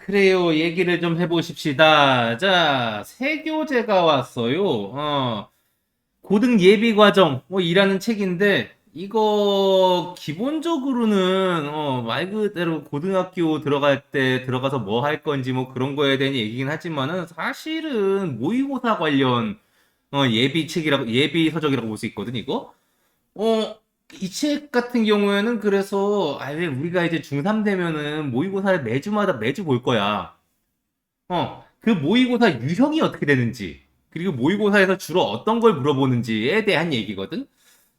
그래요. 얘기를 좀 해보십시다. 자, 새 교재가 왔어요. 고등 예비 과정, 이라는 책인데, 이거, 기본적으로는, 말 그대로 고등학교 들어갈 때 들어가서 뭐 할 건지 뭐 그런 거에 대한 얘기긴 하지만은, 사실은 모의고사 관련, 예비 책이라고, 예비 서적이라고 볼 수 있거든, 이거? 어, 이 책 같은 경우에는 그래서, 왜 우리가 이제 중3 되면은 모의고사를 매주마다 매주 볼 거야. 그 모의고사 유형이 어떻게 되는지, 그리고 모의고사에서 주로 어떤 걸 물어보는지에 대한 얘기거든?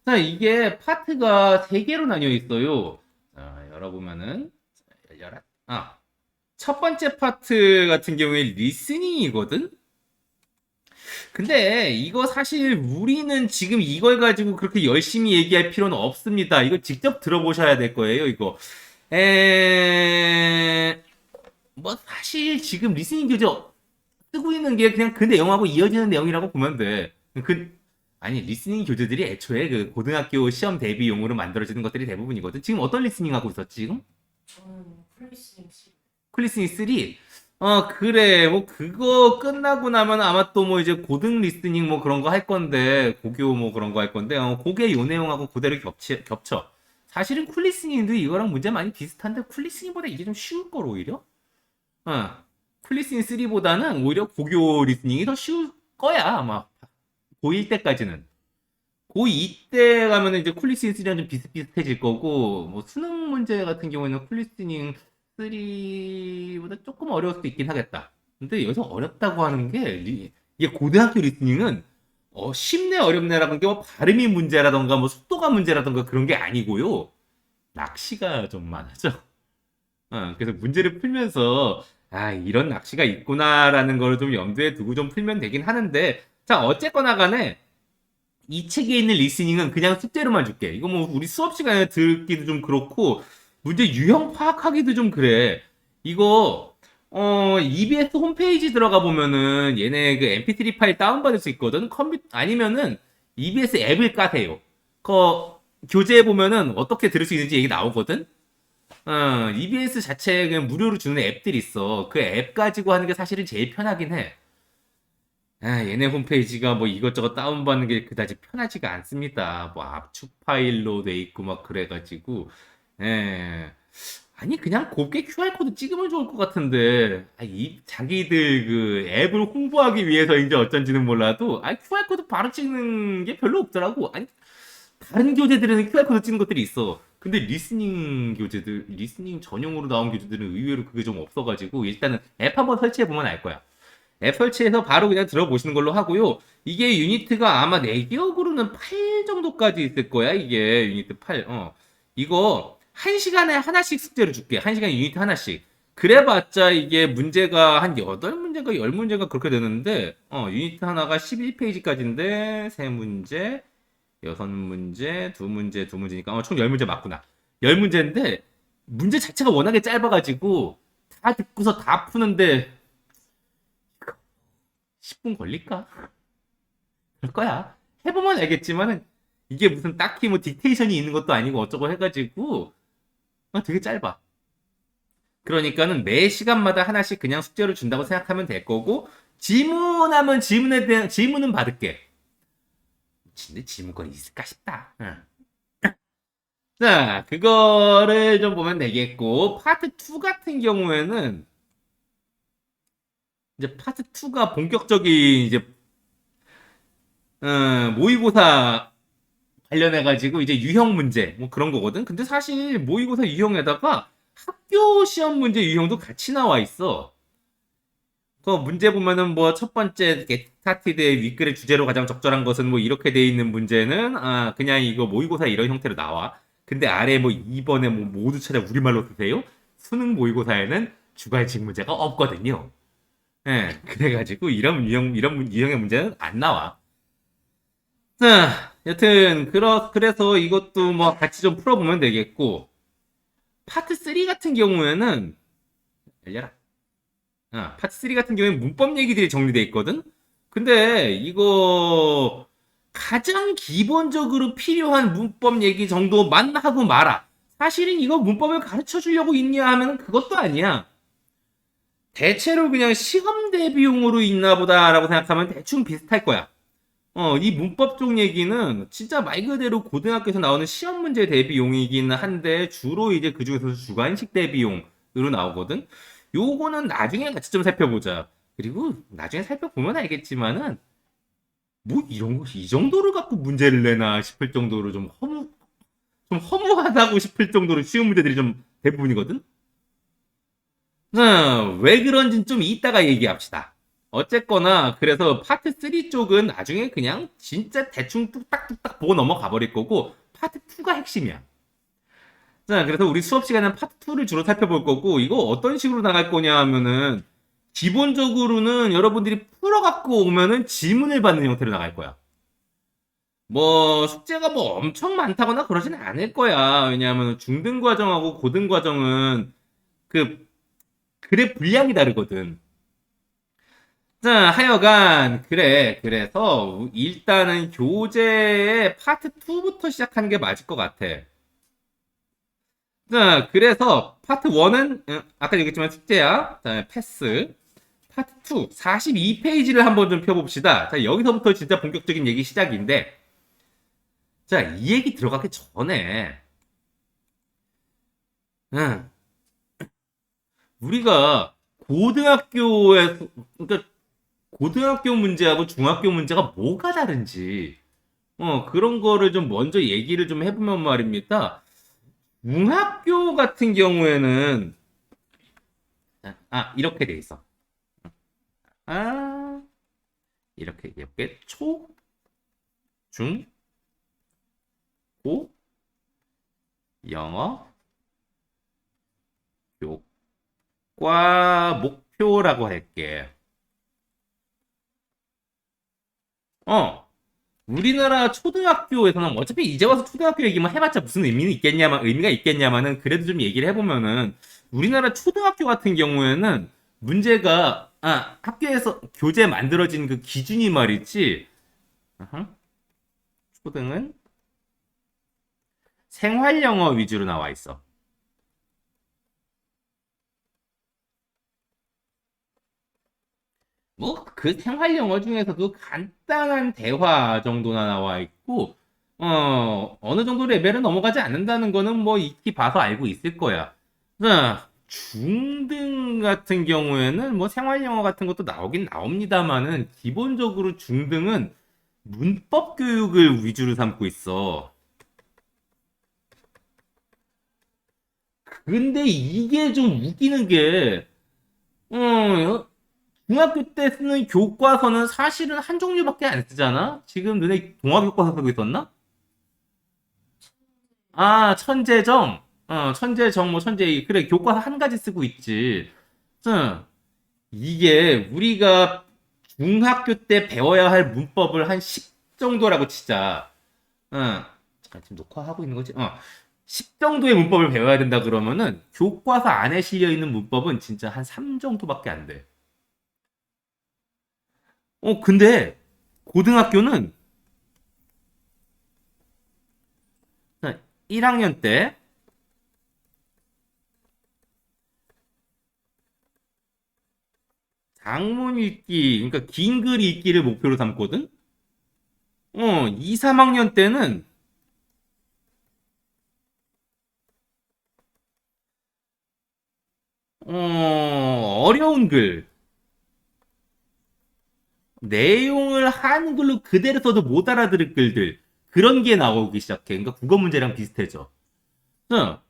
자, 이게 파트가 세 개로 나뉘어 있어요. 자, 열어보면은, 열어라. 첫 번째 파트 같은 경우에 리스닝이거든? 근데 이거 사실 우리는 지금 이걸 가지고 그렇게 열심히 얘기할 필요는 없습니다. 이거 직접 들어보셔야 될 거예요, 이거. 에, 뭐 사실 지금 리스닝 교재 쓰고 있는 게 그냥 그 내용하고 이어지는 내용이라고 보면 돼. 아니, 리스닝 교재들이 애초에 그 고등학교 시험 대비용으로 만들어지는 것들이 대부분이거든. 지금 어떤 리스닝 하고 있었지, 지금? 저는 폴리스님 씨. 클리스닝 3? 그래. 뭐, 그거 끝나고 나면 아마 또 뭐 이제 고등 리스닝 뭐 그런 거 할 건데, 고교 뭐 그런 거 할 건데, 그게 요 내용하고 그대로 겹쳐. 사실은 쿨리스닝도 이거랑 문제 많이 비슷한데, 쿨리스닝보다 이게 좀 쉬울 걸, 오히려? 어, 쿨리스닝 3보다는 오히려 고교 리스닝이 더 쉬울 거야, 아마. 고1 때까지는. 고2 때 가면은 이제 쿨리스닝 3랑 좀 비슷비슷해질 거고, 뭐 수능 문제 같은 경우에는 쿨리스닝 3보다 조금 어려울 수도 있긴 하겠다. 근데 여기서 어렵다고 하는 게, 이게 고등학교 리스닝은, 쉽네, 어렵네라는 게 뭐 발음이 문제라던가, 뭐 속도가 문제라던가 그런 게 아니고요. 낚시가 좀 많아져. 그래서 문제를 풀면서, 이런 낚시가 있구나라는 걸 좀 염두에 두고 좀 풀면 되긴 하는데, 자, 어쨌거나 간에, 이 책에 있는 리스닝은 그냥 숙제로만 줄게. 이거 뭐 우리 수업 시간에 듣기도 좀 그렇고 문제 유형 파악하기도 좀 그래. 이거 EBS 홈페이지 들어가 보면은 얘네 그 MP3 파일 다운받을 수 있거든. 아니면은 EBS 앱을 까세요. 그 교재에 보면은 어떻게 들을 수 있는지 얘기 나오거든. EBS 자체에 그냥 무료로 주는 앱들이 있어. 그 앱 가지고 하는 게 사실은 제일 편하긴 해. 얘네 홈페이지가 뭐 이것저것 다운받는 게 그다지 편하지가 않습니다. 뭐 압축 파일로 돼 있고 막 그래가지고, 예. 아니, 그냥 곱게 QR코드 찍으면 좋을 것 같은데, 이 자기들 그 앱을 홍보하기 위해서인지 어쩐지는 몰라도, QR코드 바로 찍는 게 별로 없더라고. 아니, 다른 교재들은 QR코드 찍는 것들이 있어. 근데 리스닝 전용으로 나온 교재들은 의외로 그게 좀 없어가지고, 일단은 앱 한번 설치해보면 알 거야. 앱 설치해서 바로 그냥 들어보시는 걸로 하고요. 이게 유니트가 아마 내 기억으로는 8 정도까지 있을 거야. 이게 유니트 8. 이거 1시간에 하나씩 숙제를 줄게. 1시간에 유니트 하나씩. 그래봤자 이게 문제가 한 8문제가 10문제가 그렇게 되는데, 유니트 하나가 11페이지까지인데, 3문제, 6문제, 2문제, 2문제니까, 총 10문제 맞구나. 10문제인데, 문제 자체가 워낙에 짧아가지고, 다 듣고서 다 푸는데, 10분 걸릴까? 그럴 거야. 해보면 알겠지만은 이게 무슨 딱히 뭐 딕테이션이 있는 것도 아니고 어쩌고 해가지고 되게 짧아. 그러니까는 매 시간마다 하나씩 그냥 숙제를 준다고 생각하면 될 거고 질문하면 질문에 대한 질문은 받을게. 근데 질문권이 있을까 싶다. 응. 자, 그거를 좀 보면 되겠고 파트 2 같은 경우에는 이제 파트 2가 본격적인 이제 모의고사 관련해가지고 이제 유형 문제 뭐 그런 거거든. 근데 사실 모의고사 유형에다가 학교 시험 문제 유형도 같이 나와 있어. 그 문제 보면은 뭐 첫 번째 스타티드의 윗글의 주제로 가장 적절한 것은 뭐 이렇게 돼 있는 문제는 그냥 이거 모의고사 이런 형태로 나와. 근데 아래 뭐 2번에 뭐 모두 찾아 우리말로 쓰세요. 수능 모의고사에는 주관식 문제가 없거든요. 예, 그래가지고 이런 유형의 문제는 안 나와. 자, 여튼 그래서 이것도 뭐 같이 좀 풀어보면 되겠고 파트 3 같은 경우에는 열려라. 파트 3 같은 경우에는 문법 얘기들이 정리돼 있거든. 근데 이거 가장 기본적으로 필요한 문법 얘기 정도만 하고 말아. 사실은 이거 문법을 가르쳐 주려고 있냐 하면 그것도 아니야. 대체로 그냥 시험 대비용으로 있나 보다라고 생각하면 대충 비슷할 거야. 이 문법 쪽 얘기는 진짜 말 그대로 고등학교에서 나오는 시험 문제 대비용이긴 한데 주로 이제 그 중에서 주관식 대비용으로 나오거든. 요거는 나중에 같이 좀 살펴보자. 그리고 나중에 살펴보면 알겠지만은 뭐 이런 거 이 정도를 갖고 문제를 내나 싶을 정도로 좀 허무하다고 싶을 정도로 쉬운 문제들이 좀 대부분이거든. 왜 그런지는 좀 이따가 얘기합시다. 어쨌거나 그래서 파트 3 쪽은 나중에 그냥 진짜 대충 뚝딱뚝딱 보고 넘어가 버릴 거고 파트 2가 핵심이야. 자, 그래서 우리 수업 시간은 파트 2를 주로 살펴볼 거고 이거 어떤 식으로 나갈 거냐 하면은 기본적으로는 여러분들이 풀어갖고 오면은 질문을 받는 형태로 나갈 거야. 뭐 숙제가 뭐 엄청 많다거나 그러진 않을 거야. 왜냐하면 중등 과정하고 고등 과정은 그 글의 분량이 다르거든. 자, 하여간 그래. 그래서 일단은 교재의 파트 2부터 시작하는 게 맞을 것 같아. 자, 그래서 파트 1은 아까 얘기했지만 숙제야. 자, 패스. 파트 2 42페이지를 한번 좀 펴봅시다. 자, 여기서부터 진짜 본격적인 얘기 시작인데 자, 이 얘기 들어가기 전에 응, 우리가 고등학교에서 그러니까 고등학교 문제하고 중학교 문제가 뭐가 다른지 그런 거를 좀 먼저 얘기를 좀 해보면 말입니다. 중학교 같은 경우에는 이렇게 돼 있어. 아 이렇게 초, 중, 고, 영어, 교과 목표라고 할게. 어 우리나라 초등학교에서는 어차피 이제 와서 초등학교 얘기만 해봤자 무슨 의미가 있겠냐마는 그래도 좀 얘기를 해보면은 우리나라 초등학교 같은 경우에는 문제가 학교에서 교재 만들어진 그 기준이 말이지. 어허. 초등은 생활 영어 위주로 나와 있어. 뭐 그 생활 영어 중에서도 간단한 대화 정도나 나와 있고 어느 정도 레벨은 넘어가지 않는다는 거는 뭐 익히 봐서 알고 있을 거야. 자, 중등 같은 경우에는 뭐 생활 영어 같은 것도 나오긴 나옵니다만은 기본적으로 중등은 문법 교육을 위주로 삼고 있어. 근데 이게 좀 웃기는 게 중학교 때 쓰는 교과서는 사실은 한 종류밖에 안 쓰잖아? 지금 너네 동화 교과서 쓰고 있었나? 천재정. 천재정, 뭐 천재, 그래, 교과서 한 가지 쓰고 있지. 응. 이게 우리가 중학교 때 배워야 할 문법을 한 10 정도라고 치자. 응. 잠깐, 지금 녹화하고 있는 거지? 10 정도의 문법을 배워야 된다 그러면은 교과서 안에 실려 있는 문법은 진짜 한 3 정도밖에 안 돼. 근데 고등학교는 1학년 때 장문 읽기, 그러니까 긴 글 읽기를 목표로 삼거든? 2, 3학년 때는 어려운 글, 내용을 한글로 그대로 써도 못 알아들을 글들, 그런 게 나오기 시작해. 그러니까 국어 문제랑 비슷해져. 자,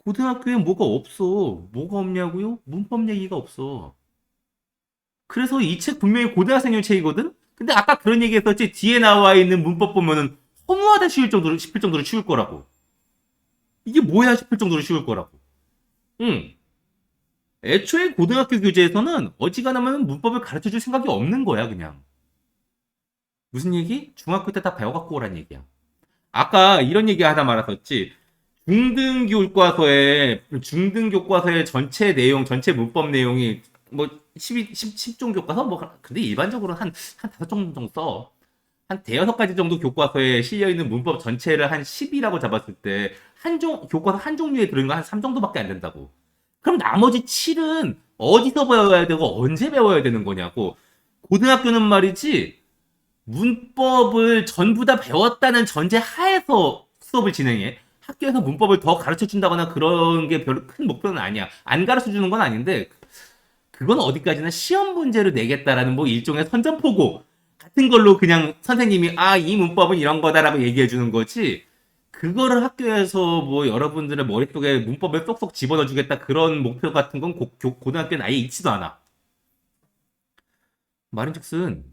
고등학교에 뭐가 없어. 뭐가 없냐고요? 문법 얘기가 없어. 그래서 이 책 분명히 고등학생용 책이거든? 근데 아까 그런 얘기 했었지. 뒤에 나와 있는 문법 보면은 허무하다 싶을 정도로 쉬울 거라고. 이게 뭐야 싶을 정도로 쉬울 거라고. 응. 애초에 고등학교 교재에서는 어지간하면 문법을 가르쳐 줄 생각이 없는 거야, 그냥. 무슨 얘기? 중학교 때 다 배워갖고 오란 얘기야. 아까 이런 얘기 하다 말았었지. 중등 교과서의 전체 내용, 전체 문법 내용이 뭐 10종 교과서? 뭐, 근데 일반적으로 한 5종 정도 써. 한 대여섯 가지 정도 교과서에 실려있는 문법 전체를 한 10이라고 잡았을 때, 교과서 한 종류에 들어있는 거 한 3 정도밖에 안 된다고. 그럼 나머지 7은 어디서 배워야 되고 언제 배워야 되는 거냐고. 고등학교는 말이지 문법을 전부 다 배웠다는 전제 하에서 수업을 진행해. 학교에서 문법을 더 가르쳐 준다거나 그런 게 별로 큰 목표는 아니야. 안 가르쳐 주는 건 아닌데 그건 어디까지나 시험 문제로 내겠다라는 뭐 일종의 선전포고 같은 걸로 그냥 선생님이 이 문법은 이런 거다라고 얘기해 주는 거지. 그거를 학교에서 뭐 여러분들의 머릿속에 문법을 쏙쏙 집어넣어 주겠다 그런 목표 같은 건 고등학교는 아예 있지도 않아. 말인즉슨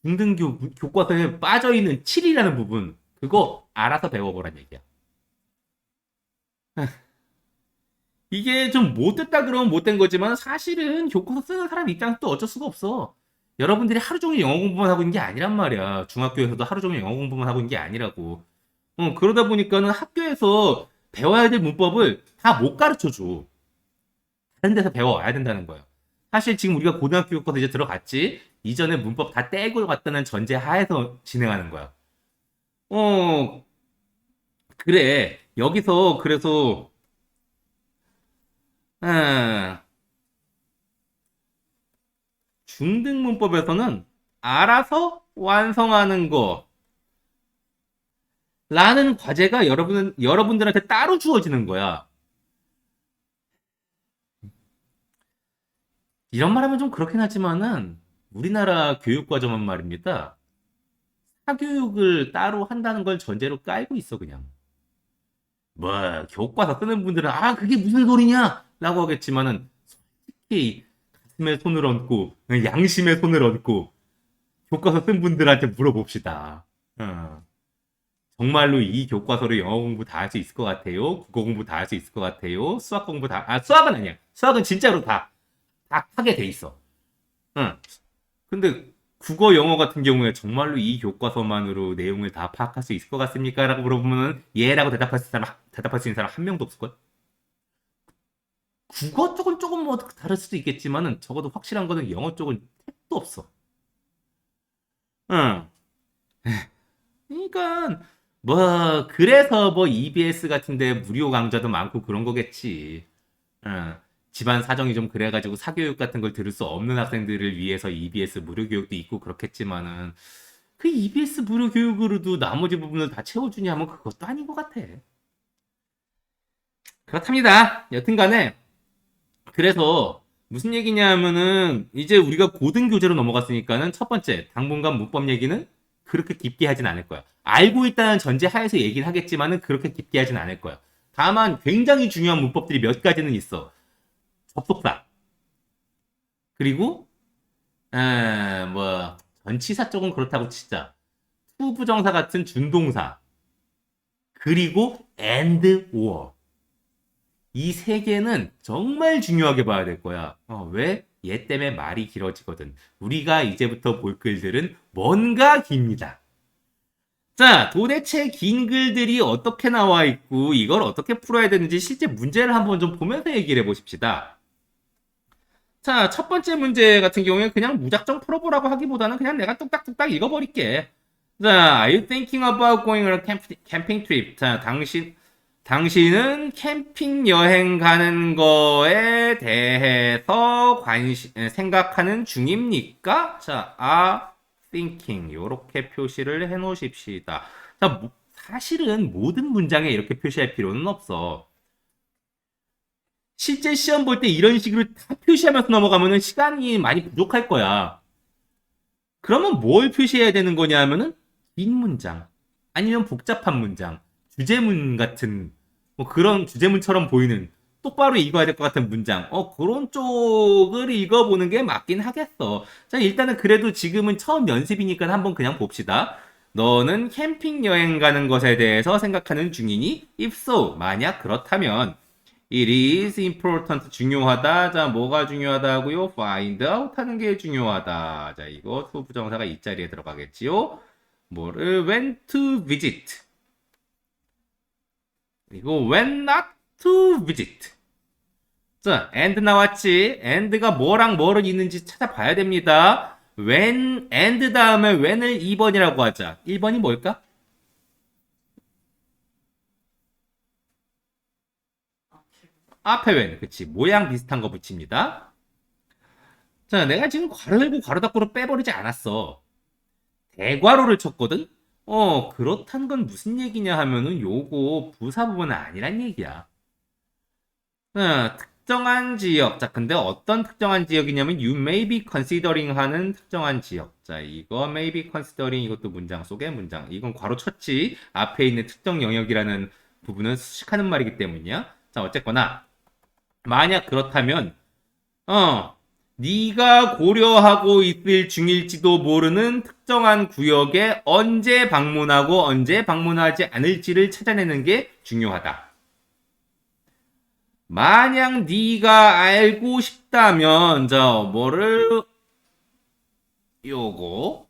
중등교 교과서에 빠져 있는 7이라는 부분 그거 알아서 배워보란 얘기야. 이게 좀 못됐다 그러면 못된 거지만 사실은 교과서 쓰는 사람 입장에서 또 어쩔 수가 없어. 여러분들이 하루 종일 영어 공부만 하고 있는 게 아니란 말이야. 중학교에서도 하루 종일 영어 공부만 하고 있는 게 아니라고. 그러다 보니까는 학교에서 배워야 될 문법을 다 못 가르쳐 줘. 다른 데서 배워와야 된다는 거야. 사실 지금 우리가 고등학교 교과서 이제 들어갔지? 이전에 문법 다 떼고 갔다는 전제 하에서 진행하는 거야. 어, 그래. 여기서 그래서 아, 중등 문법에서는 알아서 완성하는 거라는 과제가 여러분들한테 따로 주어지는 거야. 이런 말 하면 좀 그렇긴 하지만은 우리나라 교육과정은 말입니다. 사교육을 따로 한다는 걸 전제로 깔고 있어, 그냥. 뭐, 교과서 쓰는 분들은, 그게 무슨 소리냐? 라고 하겠지만은, 솔직히 가슴에 손을 얹고, 양심에 손을 얹고, 교과서 쓴 분들한테 물어봅시다. 어. 정말로 이 교과서로 영어 공부 다 할 수 있을 것 같아요? 국어 공부 다 할 수 있을 것 같아요? 수학 공부 수학은 아니야. 수학은 진짜로 다 하게 돼 있어. 응. 근데 국어, 영어 같은 경우에 정말로 이 교과서만으로 내용을 다 파악할 수 있을 것 같습니까? 라고 물어보면 예라고 대답할 수 있는 사람 한 명도 없을걸? 국어 쪽은 조금 뭐 다를 수도 있겠지만은 적어도 확실한 거는 영어 쪽은 택도 없어. 응. 그러니까 그래서 뭐 EBS 같은데 무료 강좌도 많고 그런 거겠지. 응. 집안 사정이 좀 그래가지고 사교육 같은 걸 들을 수 없는 학생들을 위해서 EBS 무료 교육도 있고 그렇겠지만은 그 EBS 무료 교육으로도 나머지 부분을 다 채워주냐면 그것도 아닌 것 같아. 그렇답니다. 여튼간에 그래서 무슨 얘기냐면은 이제 우리가 고등교재로 넘어갔으니까는 첫 번째 당분간 문법 얘기는 그렇게 깊게 하진 않을 거야. 알고 있다는 전제 하에서 얘기는 하겠지만은 그렇게 깊게 하진 않을 거야. 다만 굉장히 중요한 문법들이 몇 가지는 있어. 접속사 그리고 전치사 쪽은 그렇다고 치자. 투부정사 같은 준동사 그리고 and or 이 세 개는 정말 중요하게 봐야 될 거야. 왜? 얘 때문에 말이 길어지거든. 우리가 이제부터 볼 글들은 뭔가 깁니다. 자, 도대체 긴 글들이 어떻게 나와 있고 이걸 어떻게 풀어야 되는지 실제 문제를 한번 좀 보면서 얘기를 해보십시다. 자, 첫 번째 문제 같은 경우에 그냥 무작정 풀어보라고 하기보다는 그냥 내가 뚝딱뚝딱 읽어버릴게. 자, are you thinking about going on a camping trip? 자, 당신은 캠핑 여행 가는 거에 대해서 생각하는 중입니까? 자, are thinking. 요렇게 표시를 해 놓으십시다. 자, 사실은 모든 문장에 이렇게 표시할 필요는 없어. 실제 시험 볼 때 이런 식으로 다 표시하면서 넘어가면은 시간이 많이 부족할 거야. 그러면 뭘 표시해야 되는 거냐 하면은 긴 문장 아니면 복잡한 문장, 주제문 같은 뭐 그런 주제문처럼 보이는 똑바로 읽어야 될 것 같은 문장, 그런 쪽을 읽어보는 게 맞긴 하겠어. 자, 일단은 그래도 지금은 처음 연습이니까 한번 그냥 봅시다. 너는 캠핑 여행 가는 것에 대해서 생각하는 중이니? If so, 만약 그렇다면 It is important. 중요하다. 자, 뭐가 중요하다고요? Find out 하는 게 중요하다. 자, 이거 투부정사가 이 자리에 들어가겠지요? 뭐를 when to visit. 그리고 when not to visit. 자, and 나왔지? and가 뭐랑 뭐를 있는지 찾아봐야 됩니다. when and 다음에 when을 2번이라고 하자. 1번이 뭘까? 앞에 when. 그치. 모양 비슷한 거 붙입니다. 자, 내가 지금 괄호 열고 괄호 닫고로 빼버리지 않았어. 대괄호를 쳤거든? 그렇단 건 무슨 얘기냐 하면은 요거 부사 부분은 아니란 얘기야. 특정한 지역. 자, 근데 어떤 특정한 지역이냐면 you may be considering 하는 특정한 지역. 자, 이거 may be considering 이것도 문장 속의 문장. 이건 괄호 쳤지. 앞에 있는 특정 영역이라는 부분은 수식하는 말이기 때문이야. 자, 어쨌거나 만약 그렇다면 네가 고려하고 있을 중일지도 모르는 특정한 구역에 언제 방문하고 언제 방문하지 않을지를 찾아내는 게 중요하다. 만약 네가 알고 싶다면 뭐를 요거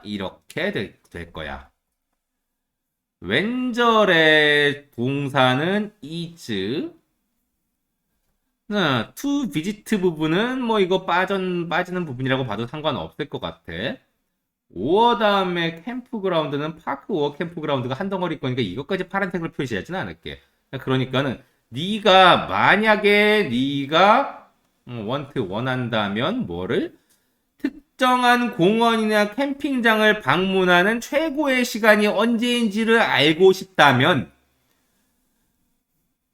이렇게 될 거야. 왼절의 동사는 is to visit 부분은 이거 빠지는 부분이라고 봐도 상관없을 것 같아. 오어 다음에 캠프그라운드는 파크 오어 캠프그라운드가 한 덩어리 거니까 이것까지 파란색으로 표시하지는 않을게. 그러니까는 만약에 네가 원한다면 뭐를 특정한 공원이나 캠핑장을 방문하는 최고의 시간이 언제인지를 알고 싶다면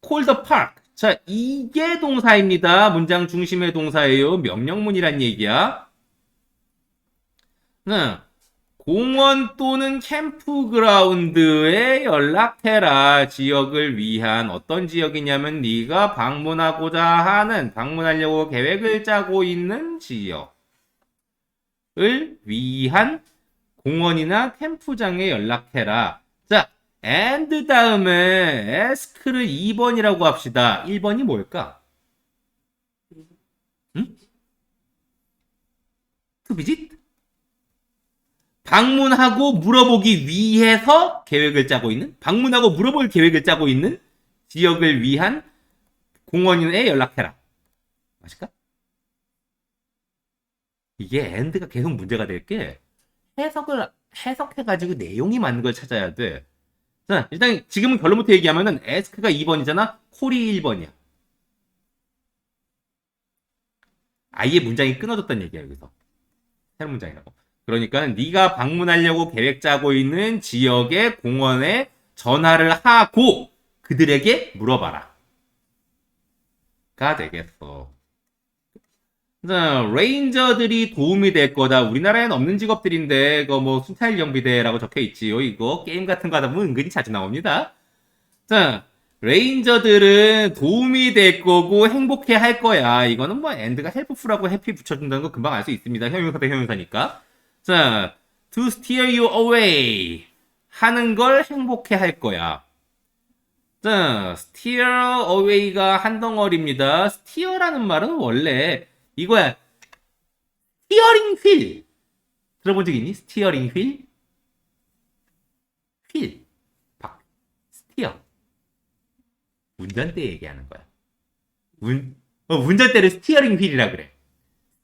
call the park. 자, 이게 동사입니다. 문장 중심의 동사예요. 명령문이란 얘기야. 공원 또는 캠프그라운드에 연락해라. 지역을 위한 어떤 지역이냐면 네가 방문하려고 계획을 짜고 있는 지역을 위한 공원이나 캠프장에 연락해라. 자, and 다음에 ask를 2번이라고 합시다. 1번이 뭘까? 응? to visit? 방문하고 물어보기 위해서 방문하고 물어볼 계획을 짜고 있는 지역을 위한 공원에 연락해라. 맞을까? 이게 and가 계속 문제가 될 게 해석해가지고 내용이 맞는 걸 찾아야 돼. 자, 일단 지금은 결론부터 얘기하면은 ask가 2번이잖아. call이 1번이야. 아예 문장이 끊어졌다는 얘기야, 여기서. 새로운 문장이라고. 그러니까 네가 방문하려고 계획 짜고 있는 지역의 공원에 전화를 하고 그들에게 물어봐라. 가 되겠어. 자, 레인저들이 도움이 될 거다. 우리나라에는 없는 직업들인데 이거 순찰 경비대라고 적혀 있지요. 이거 게임 같은 거 하다 보면 은근히 자주 나옵니다. 자, 레인저들은 도움이 될 거고 행복해 할 거야. 이거는 end가 helpful하고 happy 붙여준다는 거 금방 알 수 있습니다. 형용사 대 형용사니까. 자, to steer you away 하는 걸 행복해 할 거야. 자, steer away가 한 덩어리입니다. steer라는 말은 원래 이거야. 스티어링 휠. 들어본 적 있니? 스티어링 휠? 휠. 스티어. 운전대 얘기하는 거야. 운전대를 스티어링 휠이라 그래.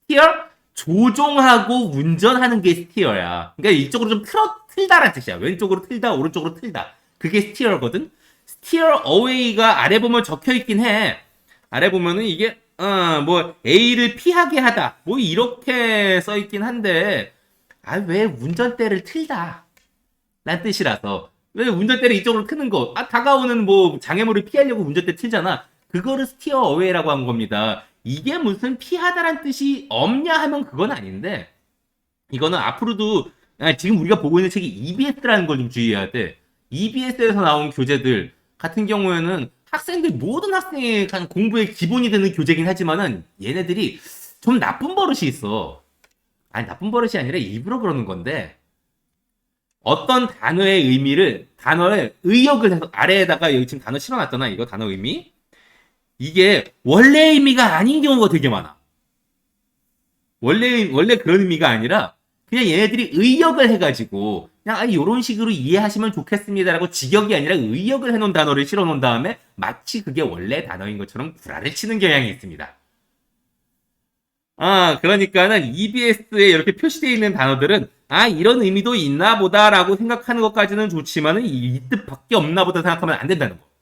스티어? 조종하고 운전하는 게 스티어야. 그러니까 이쪽으로 좀 틀다란 뜻이야. 왼쪽으로 틀다, 오른쪽으로 틀다. 그게 스티어거든? 스티어 어웨이가 아래 보면 적혀 있긴 해. 아래 보면은 이게, A를 피하게 하다. 이렇게 써 있긴 한데, 왜 운전대를 틀다. 란 뜻이라서. 왜 운전대를 이쪽으로 트는 거? 다가오는 장애물을 피하려고 운전대 틀잖아. 그거를 스티어 어웨이라고 한 겁니다. 이게 무슨 피하다란 뜻이 없냐 하면 그건 아닌데, 이거는 앞으로도, 지금 우리가 보고 있는 책이 EBS라는 걸 좀 주의해야 돼. EBS에서 나온 교재들 같은 경우에는 모든 학생의 공부의 기본이 되는 교재긴 하지만은 얘네들이 좀 나쁜 버릇이 있어. 나쁜 버릇이 아니라 일부러 그러는 건데, 어떤 단어의 단어의 의역을 해서 아래에다가 여기 지금 단어 실어놨잖아. 이거 단어 의미. 이게 원래 의미가 아닌 경우가 되게 많아. 원래 그런 의미가 아니라 그냥 얘네들이 의역을 해가지고 그냥 이런 식으로 이해하시면 좋겠습니다라고 직역이 아니라 의역을 해놓은 단어를 실어놓은 다음에 마치 그게 원래 단어인 것처럼 구라를 치는 경향이 있습니다. 그러니까는 EBS에 이렇게 표시되어 있는 단어들은 이런 의미도 있나 보다라고 생각하는 것까지는 좋지만은 이 뜻밖에 없나 보다 생각하면 안 된다는 거.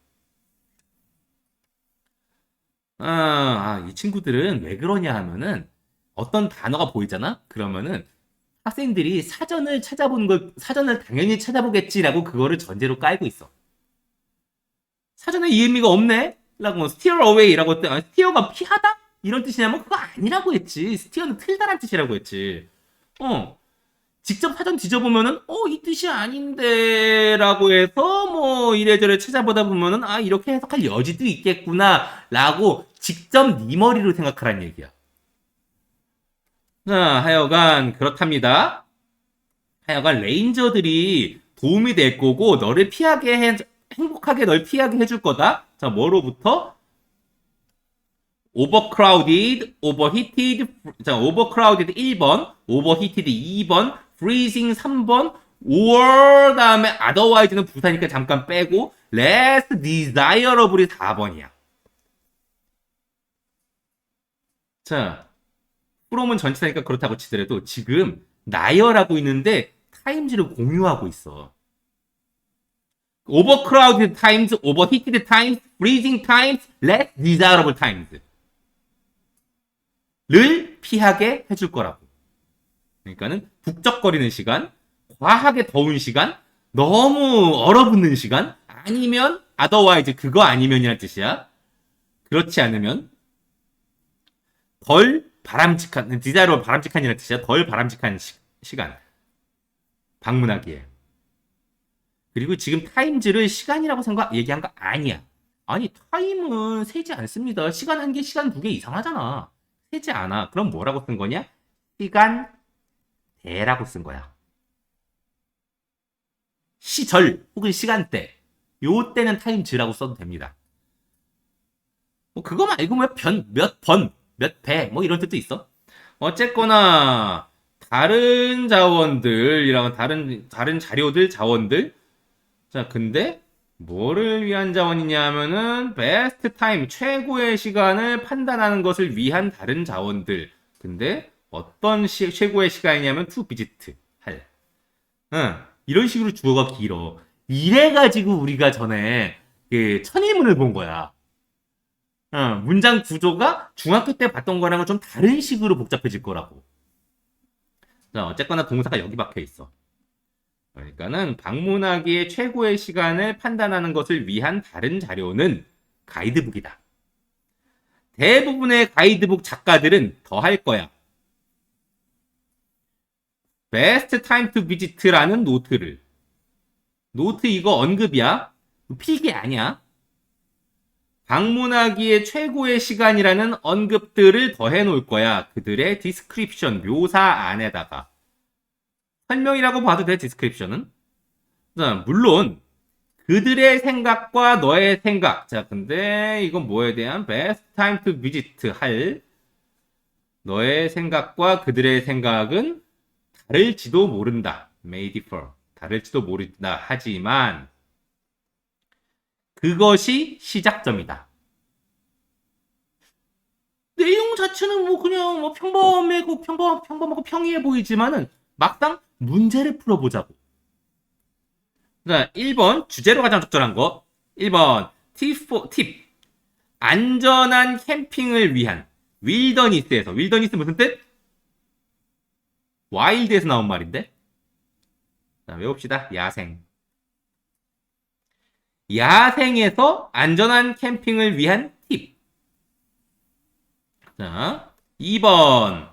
이 친구들은 왜 그러냐 하면은 어떤 단어가 보이잖아? 그러면은 학생들이 사전을 당연히 찾아보겠지라고 그거를 전제로 깔고 있어. 사전에 이 의미가 없네? 라고, steer away라고 했더니, steer가 피하다? 이런 뜻이냐면 그거 아니라고 했지. steer는 틀다란 뜻이라고 했지. 어, 직접 사전 뒤져보면은, 이 뜻이 아닌데, 라고 해서, 뭐, 이래저래 찾아보다 보면은, 이렇게 해석할 여지도 있겠구나, 라고 직접 네 머리로 생각하란 얘기야. 자, 하여간, 그렇답니다. 하여간, 레인저들이 도움이 될 거고, 행복하게 널 피하게 해줄 거다. 자, 뭐로부터? overcrowded, overheated, 자, overcrowded 1번, overheated 2번, freezing 3번, or 다음에 otherwise는 부사니까 잠깐 빼고 less desirable이 4번이야. 자, from은 전치사니까 그렇다고 치더라도 지금 나열하고 있는데 times를 공유하고 있어. overcrowded times, overheated times, freezing times, less desirable times. 를 피하게 해줄 거라고. 그러니까는 북적거리는 시간, 과하게 더운 시간, 너무 얼어붙는 시간, 아니면 otherwise 그거 아니면이란 뜻이야. 그렇지 않으면 덜 바람직한, 디자이로 바람직한이란 뜻이야. 덜 바람직한 시간. 방문하기에. 그리고 지금 타임즈를 시간이라고 얘기한 거 아니야. 아니, 타임은 세지 않습니다. 시간 한 개, 시간 두 개 이상하잖아. 세지 않아. 그럼 뭐라고 쓴 거냐? 시간대라고 쓴 거야. 시절 혹은 시간대. 요 때는 타임즈라고 써도 됩니다. 뭐 그거 말고 몇 번, 몇 배, 뭐 이런 뜻도 있어. 어쨌거나 다른 자원들이랑 다른 자료들, 자원들. 자, 근데 뭐를 위한 자원이냐 하면은 best time, 최고의 시간을 판단하는 것을 위한 다른 자원들. 근데 어떤 최고의 시간이냐면 to visit, 할. 이런 식으로 주어가 길어. 이래가지고 우리가 전에 그 천일문을 본 거야. 문장 구조가 중학교 때 봤던 거랑은 좀 다른 식으로 복잡해질 거라고. 자, 어쨌거나 동사가 여기 박혀 있어. 그러니까는 방문하기에 최고의 시간을 판단하는 것을 위한 다른 자료는 가이드북이다. 대부분의 가이드북 작가들은 더 할 거야. Best time to visit라는 노트 이거 언급이야. 필기 아니야. 방문하기에 최고의 시간이라는 언급들을 더해 놓을 거야. 그들의 디스크립션, 묘사 안에다가. 설명이라고 봐도 돼, 디스크립션은. 자, 물론 그들의 생각과 너의 생각. 자, 근데 이건 뭐에 대한 best time to visit 할 너의 생각과 그들의 생각은 다를지도 모른다. may differ. 다를지도 모른다. 하지만 그것이 시작점이다. 내용 자체는 뭐 그냥 뭐 평범하고 평이해 보이지만은 막상 문제를 풀어보자고. 자, 1번 주제로 가장 적절한 거. 1번 팁. 안전한 캠핑을 위한 윌더니스에서. 윌더니스 무슨 뜻? 와일드에서 나온 말인데. 자, 외웁시다. 야생. 야생에서 안전한 캠핑을 위한 팁. 자, 2번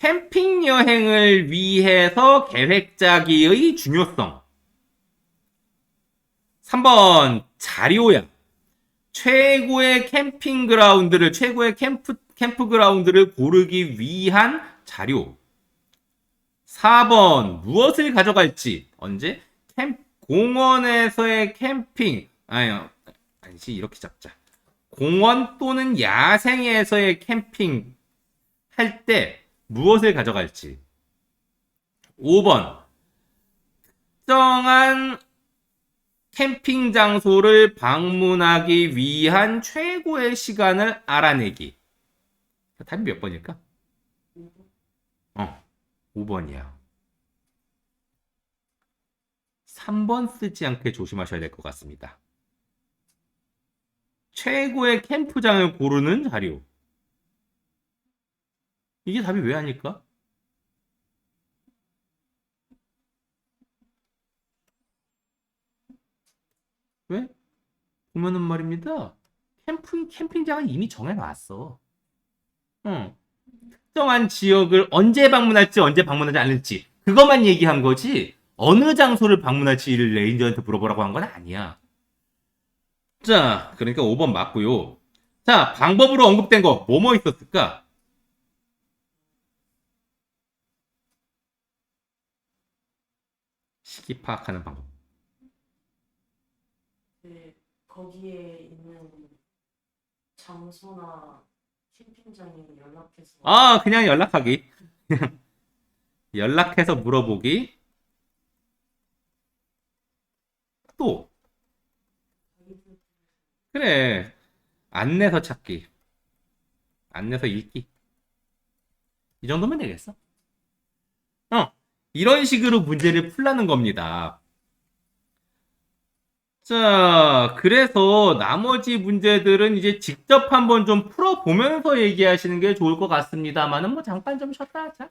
캠핑 여행을 위해서 계획 짜기의 중요성. 3번 자료야. 최고의 캠프그라운드를 고르기 위한 자료. 4번 무엇을 가져갈지. 언제? 공원에서의 캠핑. 아니지, 이렇게 잡자. 공원 또는 야생에서의 캠핑 할 때 무엇을 가져갈지. 5번 특정한 캠핑 장소를 방문하기 위한 최고의 시간을 알아내기. 답이 몇 번일까? 5번이야. 3번 쓰지 않게 조심하셔야 될 것 같습니다. 최고의 캠프장을 고르는 자료. 이게 답이 왜 아닐까? 왜? 보면은 말입니다. 캠핑장은 이미 정해놨어. 응. 특정한 지역을 언제 방문할지, 언제 방문하지 않을지. 그것만 얘기한 거지. 어느 장소를 방문할지를 레인저한테 물어보라고 한 건 아니야. 자, 그러니까 5번 맞고요. 자, 방법으로 언급된 거, 뭐뭐 있었을까? 시기 파악하는 방법. 그 거기에 있는 장소나 캠핑장에 연락해서 아, 그냥 연락하기. 연락해서 물어보기. 또, 가이드 그래. 안내서 찾기. 안내서 읽기. 이 정도면 되겠어. 어. 이런 식으로 문제를 풀라는 겁니다. 자, 그래서 나머지 문제들은 이제 직접 한번 좀 풀어보면서 얘기하시는 게 좋을 것 같습니다만은 뭐 잠깐 좀 쉬었다 하자.